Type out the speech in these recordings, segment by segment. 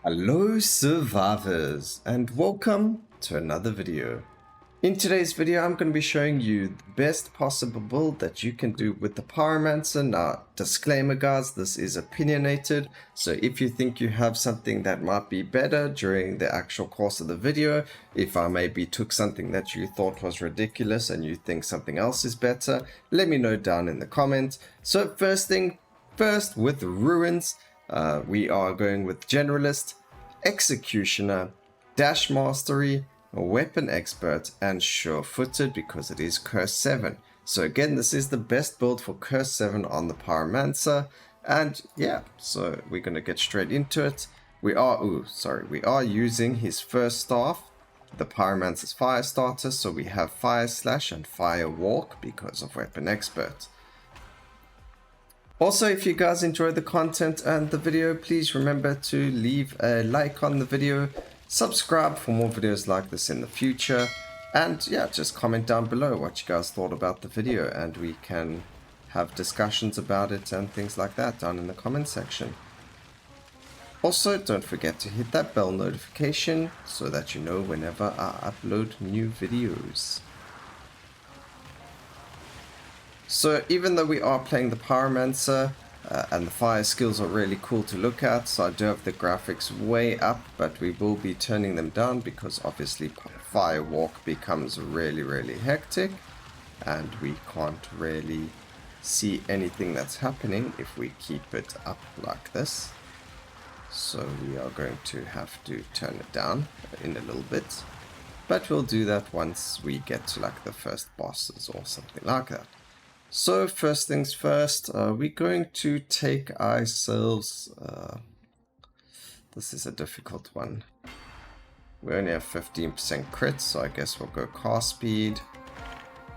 Hello survivors and welcome to another video. In today's video I'm going to be showing you the best possible build that you can do with the Pyromancer. Now disclaimer guys, this is opinionated, so if you think you have something that might be better during the actual course of the video, if I maybe took something that you thought was ridiculous and you think something else is better, let me know down in the comments. So first with ruins, we are going with generalist, executioner, dash mastery, weapon expert, and sure-footed because it is curse 7. So again, this is the best build for curse 7 on the Pyromancer. And yeah, so we're going to get straight into it. We are using his first staff, the Pyromancer's fire starter. So we have fire slash and fire walk because of weapon expert. Also, if you guys enjoyed the content and the video, please remember to leave a like on the video, subscribe for more videos like this in the future, and yeah, just comment down below what you guys thought about the video and we can have discussions about it and things like that down in the comment section. Also, don't forget to hit that bell notification so that you know whenever I upload new videos. So even though we are playing the Pyromancer and the fire skills are really cool to look at, so I do have the graphics way up, but we will be turning them down because obviously fire walk becomes really hectic and we can't really see anything that's happening if we keep it up like this. So we are going to have to turn it down in a little bit, but we'll do that once we get to like the first bosses or something like that. So first things first, we're going to take ourselves, this is a difficult one. We only have 15% crit, so I guess we'll go cast speed.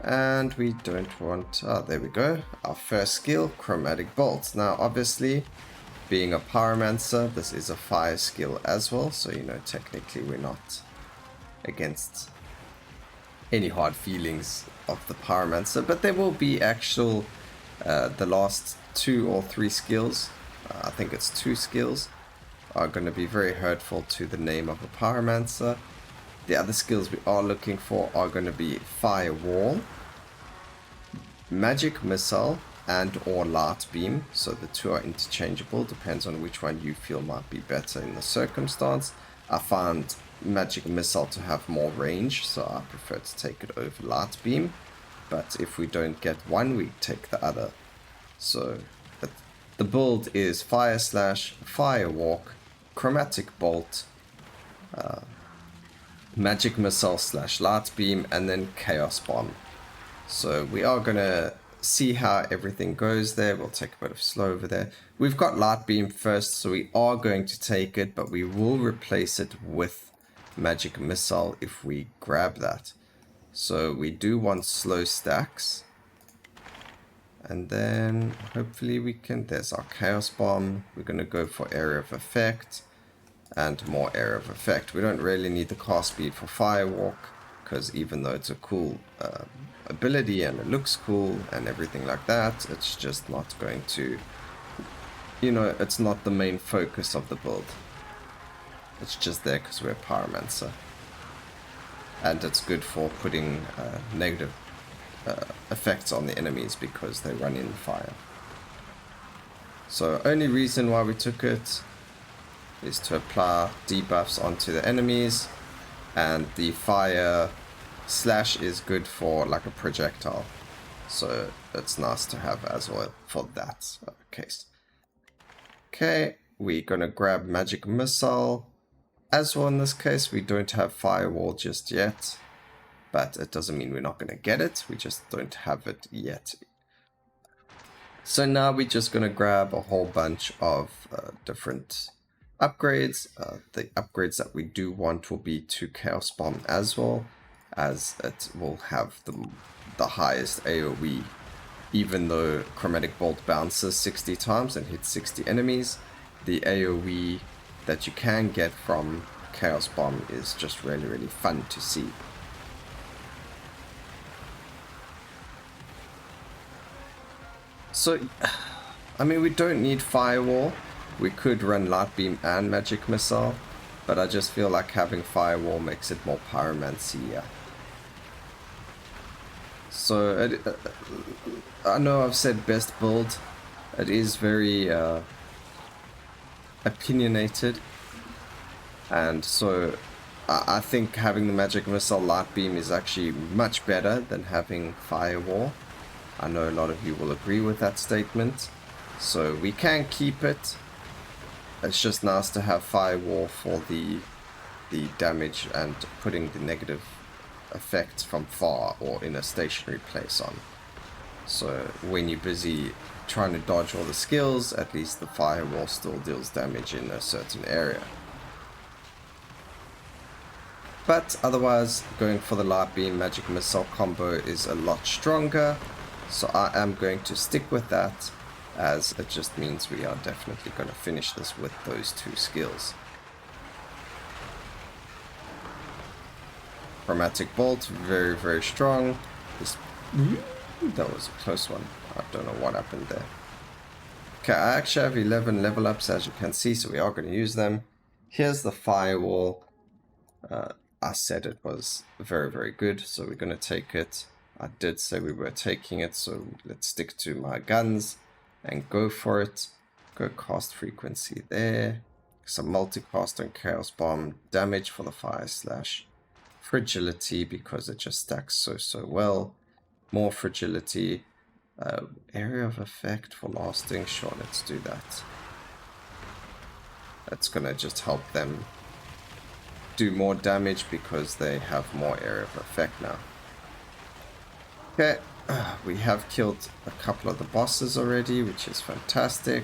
And we don't want, there we go, our first skill, chromatic bolts. Now obviously, being a Pyromancer, this is a fire skill as well, so you know technically we're not against any hard feelings of the Pyromancer, but there will be actual the last 2 or 3 skills, I think it's 2 skills, are going to be very hurtful to the name of a Pyromancer. The other skills we are looking for are going to be fire wall, magic missile, and or light beam. So the 2 are interchangeable, depends on which one you feel might be better in the circumstance. I found magic missile to have more range, so I prefer to take it over light beam, but if we don't get one we take the other. So the build is fire slash, fire walk, chromatic bolt, magic missile slash light beam, and then chaos bomb. So we are gonna see how everything goes there. We'll take a bit of slow over there. We've got light beam first, so we are going to take it, but we will replace it with magic missile if we grab that. So we do want slow stacks, and then hopefully we can, there's our chaos bomb. We're going to go for area of effect and more area of effect. We don't really need the cast speed for firewalk, because even though it's a cool ability and it looks cool and everything like that, it's just not going to, you know, it's not the main focus of the build. It's just there because we're a Pyromancer. And it's good for putting negative effects on the enemies because they run in fire. So only reason why we took it is to apply debuffs onto the enemies, and the fire slash is good for like a projectile. So it's nice to have as well for that case. Okay, we're gonna grab magic missile. As well in this case, we don't have firewall just yet, but it doesn't mean we're not going to get it, we just don't have it yet. So now we're just going to grab a whole bunch of different upgrades. The upgrades that we do want will be to Chaos Bomb as well, as it will have the highest AoE. Even though Chromatic Bolt bounces 60 times and hits 60 enemies, the AoE that you can get from Chaos Bomb is just really fun to see. So, I mean, we don't need Firewall, We could run Light Beam and Magic Missile, but I just feel like having Firewall makes it more Pyromancy. So, I know I've said best build. It is very opinionated. And so, I think having the Magic Missile Light Beam is actually much better than having Firewall. I know a lot of you will agree with that statement. So, we can keep it. It's just nice to have Firewall for the damage and putting the negative effects from far or in a stationary place on. So when you're busy trying to dodge all the skills, at least the Firewall still deals damage in a certain area. But otherwise, going for the Light Beam Magic Missile combo is a lot stronger, so I am going to stick with that, as it just means we are definitely going to finish this with those two skills. Chromatic Bolt, very, very strong. That was a close one. I don't know what happened there. Okay, I actually have 11 level ups, as you can see, so we are going to use them. Here's the Firewall. I said it was very, very good, so we're going to take it. I did say we were taking it, so let's stick to my guns and go for it. Go cast frequency there. Some multicast and Chaos Bomb. Damage for the Fire Slash. Fragility, because it just stacks so well. More fragility. Area of effect for lasting. Sure, let's do that. That's going to just help them do more damage because they have more area of effect now. Okay, we have killed a couple of the bosses already, which is fantastic.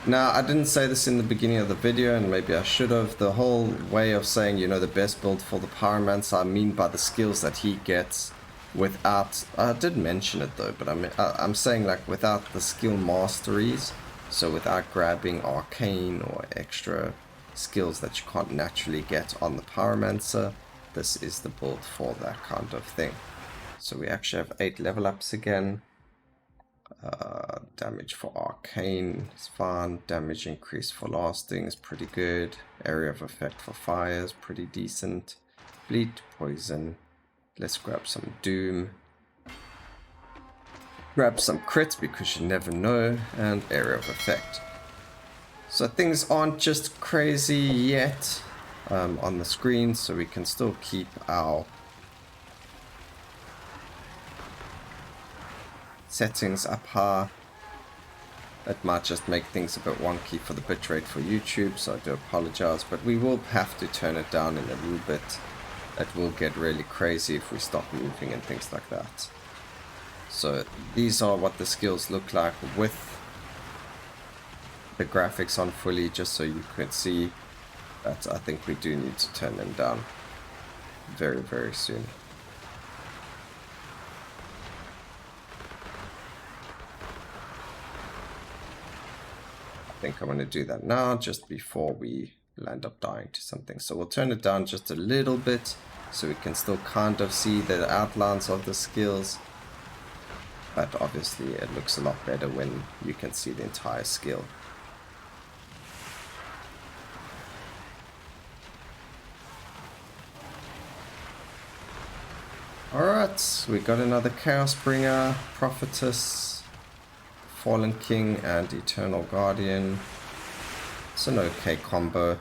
Now, I didn't say this in the beginning of the video, and maybe I should have. The whole way of saying, you know, the best build for the Pyromancer, I mean by the skills that he gets without... I did mention it though, but I'm saying like without the skill masteries. So without grabbing arcane or extra skills that you can't naturally get on the Pyromancer, this is the build for that kind of thing. So we actually have 8 level ups again. Damage for arcane is fine. Damage increase for lasting is pretty good. Area of effect for fire is pretty decent. Bleed, poison. Let's grab some doom. Grab some crits because you never know. And area of effect. So things aren't just crazy yet on the screen, so we can still keep our settings up high. It might just make things a bit wonky for the bitrate for YouTube, so I do apologize, but we will have to turn it down in a little bit. It will get really crazy if we stop moving and things like that. So these are what the skills look like with the graphics on fully, just so you could see that I think we do need to turn them down very, very soon. I think I'm going to do that now, just before we land up dying to something. So we'll turn it down just a little bit, so we can still kind of see the outlines of the skills. But obviously it looks a lot better when you can see the entire skill. Alright, we got another Chaos Bringer, Prophetess, Fallen King and Eternal Guardian. It's an okay combo.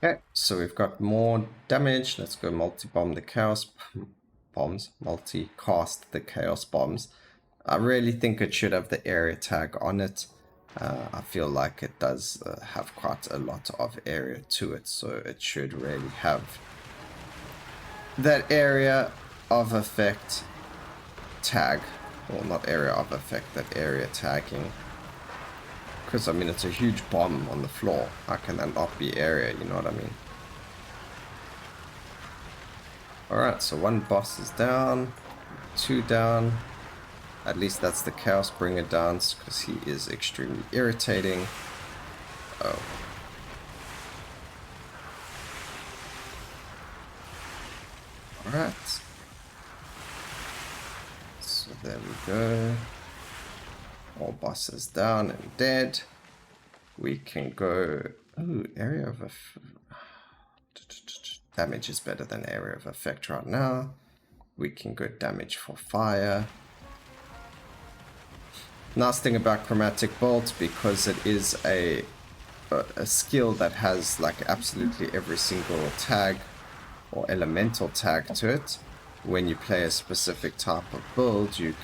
Okay, so we've got more damage. Let's go multi-bomb the Chaos Bombs, multi-cast the Chaos Bombs. I really think it should have the area tag on it. I feel like it does have quite a lot of area to it, so it should really have that area of effect tag Well, not area of effect, that area tagging. Because, I mean, it's a huge bomb on the floor. How can that not be area, you know what I mean? Alright, so one boss is down. 2 down. At least that's the Chaos Bringer down, because he is extremely irritating. Oh. Alright. So there we go. All bosses down and dead. We can go... Ooh, area of damage is better than area of effect right now. We can go damage for fire. Nice thing about Chromatic Bolt, because it is a skill that has like absolutely every single tag or elemental tag to it. When you play a specific type of build, you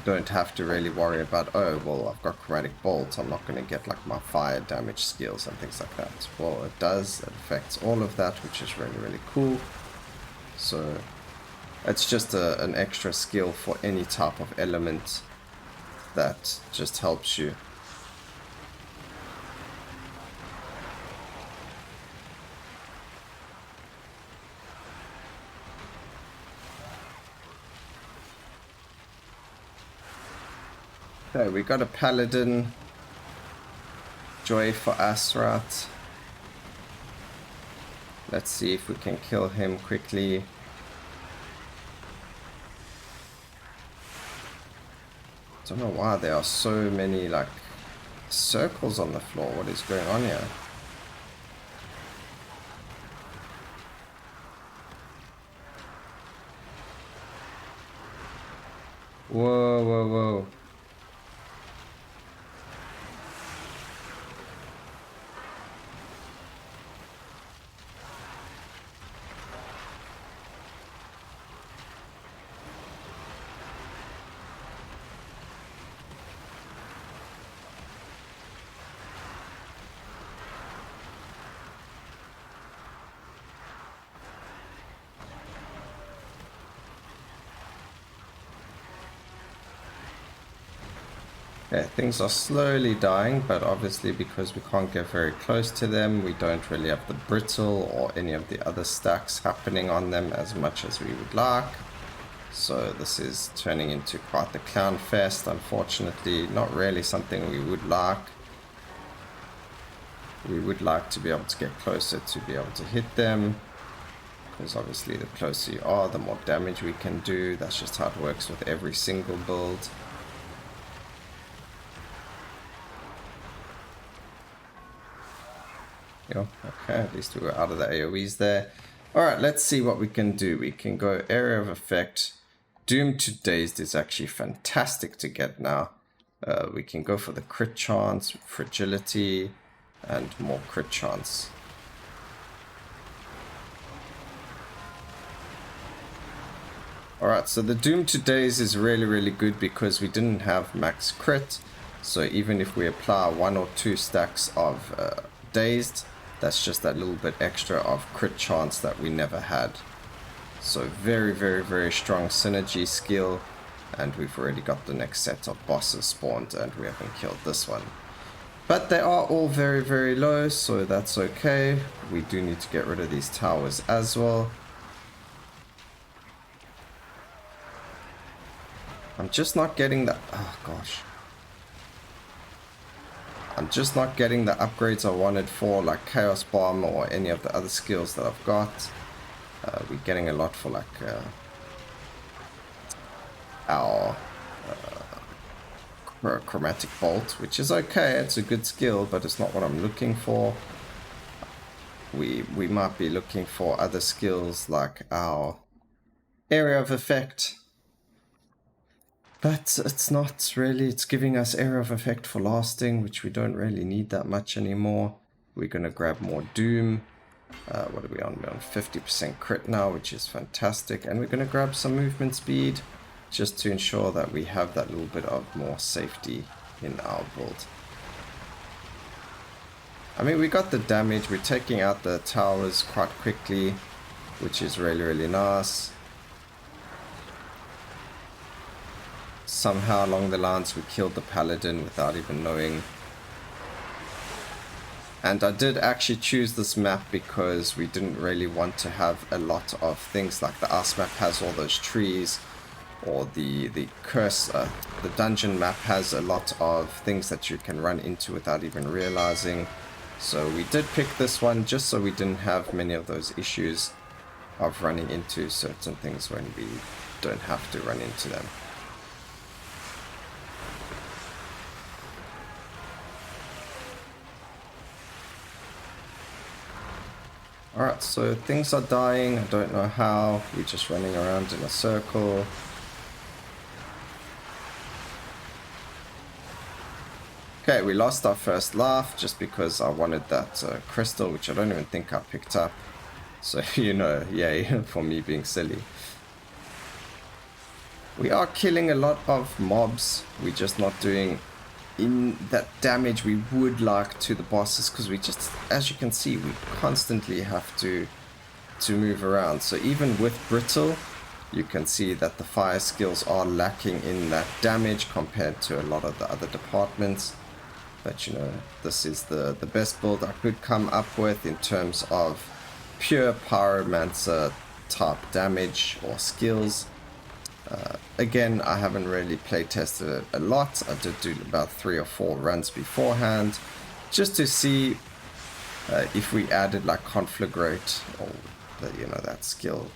don't have to really worry about, oh, well, I've got Chromatic Bolt, I'm not going to get like my fire damage skills and things like that. Well, it does, it affects all of that, which is really, really cool. So it's just an extra skill for any type of element that just helps you. Okay, we got a paladin. Joy for Asrat. Let's see if we can kill him quickly. Don't know why there are so many like circles on the floor. What is going on here? Whoa, whoa, whoa. Okay, things are slowly dying, but obviously because we can't get very close to them, we don't really have the brittle or any of the other stacks happening on them as much as we would like. So this is turning into quite the clown fest, unfortunately. Not really something we would like. We would like to be able to get closer to be able to hit them, because obviously the closer you are, the more damage we can do. That's just how it works with every single build. Okay, at least we were out of the AoEs there. Alright, let's see what we can do. We can go area of effect. Doom to Dazed is actually fantastic to get now. We can go for the crit chance, fragility, and more crit chance. Alright, so the Doom to Daze is really, really good because we didn't have max crit. So even if we apply 1 or 2 stacks of Dazed, that's just that little bit extra of crit chance that we never had. So very, very, very strong synergy skill. And we've already got the next set of bosses spawned and we haven't killed this one. But they are all very, very low, so that's okay. We do need to get rid of these towers as well. I'm just not getting the... oh gosh. I'm just not getting the upgrades I wanted for like Chaos Bomb or any of the other skills that I've got. We're getting a lot for like our Chromatic Bolt, which is okay, it's a good skill, but it's not what I'm looking for. We might be looking for other skills like our area of effect. But it's not really, it's giving us area of effect for lasting, which we don't really need that much anymore. We're going to grab more Doom. What are we on? We're on 50% crit now, which is fantastic. And we're going to grab some movement speed, just to ensure that we have that little bit of more safety in our build. I mean, we got the damage, we're taking out the towers quite quickly, which is really, really nice. somehow along the lines we killed the paladin without even knowing. And I did actually choose this map because we didn't really want to have a lot of things like the ice map has all those trees, or the curse, the dungeon map has a lot of things that you can run into without even realizing. So we did pick this one just so we didn't have many of those issues of running into certain things when we don't have to run into them. Alright, so things are dying, I don't know how, we're just running around in a circle. Okay, we lost our first life just because I wanted that crystal, which I don't even think I picked up. So, you know, yay for me being silly. We are killing a lot of mobs, we're just not doing in that damage we would like to the bosses, because we just, as you can see, we constantly have to move around. So even with brittle, you can see that the fire skills are lacking in that damage compared to a lot of the other departments. But you know, this is the best build I could come up with in terms of pure Pyromancer type damage or skills. Again, I haven't really play tested it a lot. I did do about 3 or 4 runs beforehand just to see if we added like conflagrate or the, you know, that skill,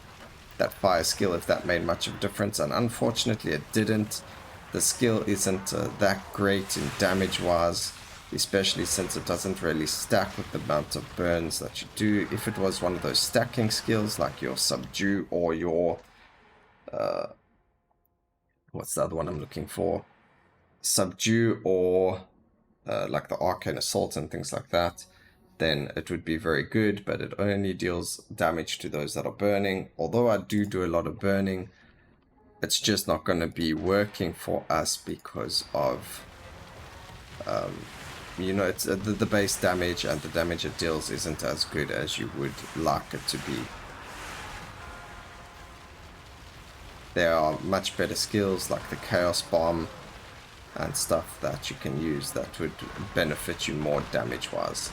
that fire skill, if that made much of a difference. And unfortunately it didn't. The skill isn't that great in damage wise, especially since it doesn't really stack with the amount of burns that you do. If it was one of those stacking skills like your subdue or your what's the other one I'm looking for? Subdue or like the arcane assault and things like that, then it would be very good, but it only deals damage to those that are burning. Although I do a lot of burning, it's just not going to be working for us because of, you know, it's the base damage and the damage it deals isn't as good as you would like it to be. There are much better skills like the Chaos Bomb and stuff that you can use that would benefit you more damage wise.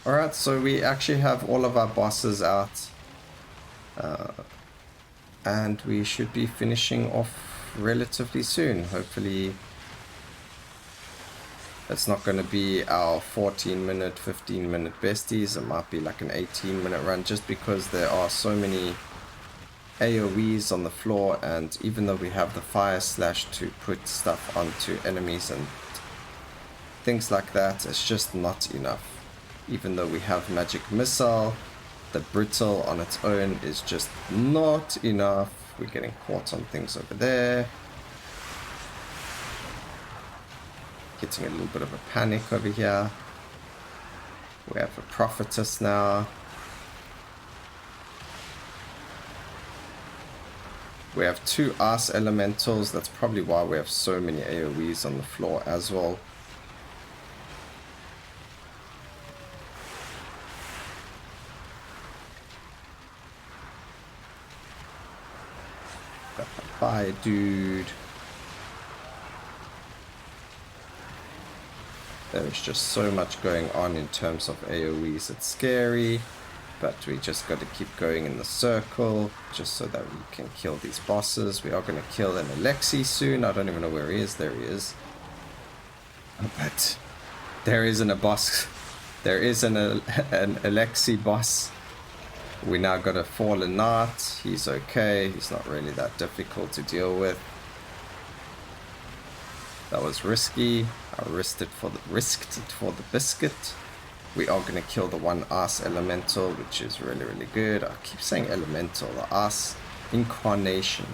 Alright, so we actually have all of our bosses out. And we should be finishing off relatively soon. Hopefully it's not going to be our 14-minute, 15-minute besties. It might be like an 18-minute run just because there are so many AoEs on the floor, and even though we have the fire slash to put stuff onto enemies and things like that, it's just not enough. Even though we have magic missile, the brittle on its own is just not enough. We're getting caught on things over there. Getting a little bit of a panic over here. We have a prophetess now. We have 2 ice elementals. That's probably why we have so many AoEs on the floor as well. Bye, dude. There's just so much going on in terms of AoEs. It's scary, but we just got to keep going in the circle just so that we can kill these bosses. We are going to kill an Alexi soon. I don't even know where he is. There he is. But there isn't a boss. There is an Alexi boss. We now got a fallen knight. He's okay. He's not really that difficult to deal with. That was risky. I risked it for the biscuit. We are going to kill the 1 ice elemental, which is really, really good. I keep saying elemental, the ice incarnation.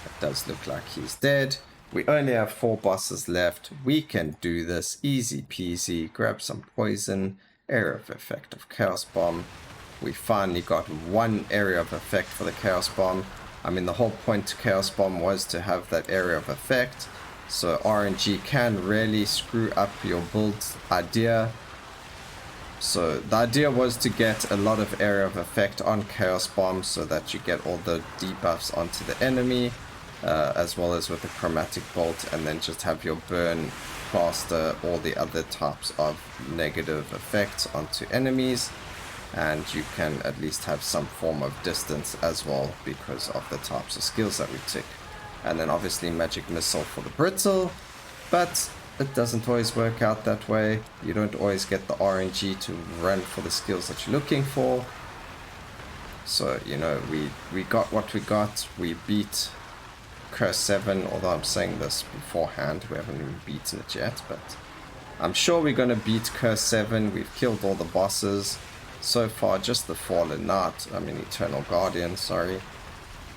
It does look like he's dead. We only have 4 bosses left. We can do this easy peasy. Grab some poison, area of effect of Chaos Bomb. We finally got 1 area of effect for the Chaos Bomb. I mean, the whole point to Chaos Bomb was to have that area of effect. So RNG can really screw up your build idea. So the idea was to get a lot of area of effect on Chaos Bomb so that you get all the debuffs onto the enemy, as well as with the Chromatic Bolt, and then just have your burn plaster all the other types of negative effects onto enemies, and you can at least have some form of distance as well because of the types of skills that we tick. And then obviously Magic Missile for the brittle, but it doesn't always work out that way. You don't always get the RNG to run for the skills that you're looking for. So, you know, we got what we got. We beat Curse 7, although I'm saying this beforehand. We haven't even beaten it yet, but I'm sure we're going to beat Curse 7. We've killed all the bosses. So far, just the Fallen Knight, Eternal Guardian, sorry.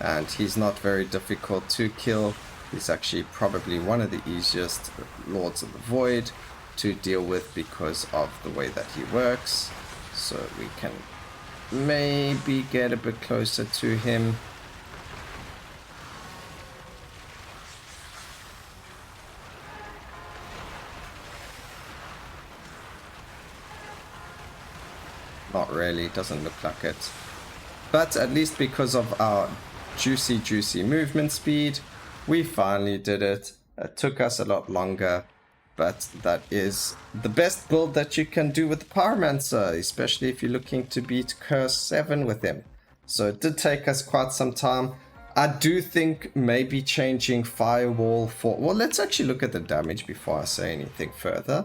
And he's not very difficult to kill. He's actually probably one of the easiest Lords of the Void to deal with because of the way that he works. So we can maybe get a bit closer to him. Not really, doesn't look like it. But at least because of our juicy movement speed, we finally did it. It took us a lot longer, but that is the best build that you can do with the Pyromancer, especially if you're looking to beat Curse 7 with him. So it did take us quite some time. I do think maybe changing Firewall for... Well, let's actually look at the damage before I say anything further.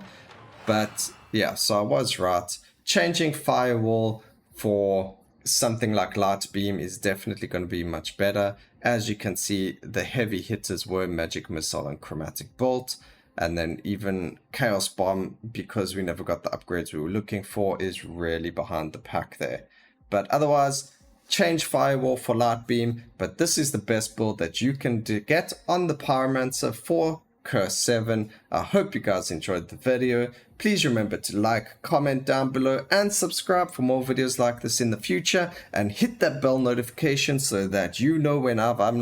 But yeah, so I was right. Changing Firewall for something like Light Beam is definitely going to be much better. As you can see, the heavy hitters were Magic Missile and Chromatic Bolt. And then even Chaos Bomb, because we never got the upgrades we were looking for, is really behind the pack there. But otherwise, change Firewall for Light Beam. But this is the best build that you can get on the Pyromancer for Curse 7. I hope you guys enjoyed the video. Please remember to like, comment down below, and subscribe for more videos like this in the future. And hit that bell notification so that you know when I've when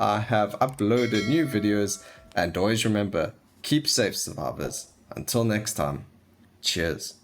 I have uploaded new videos. And always remember, keep safe, survivors. Until next time, cheers.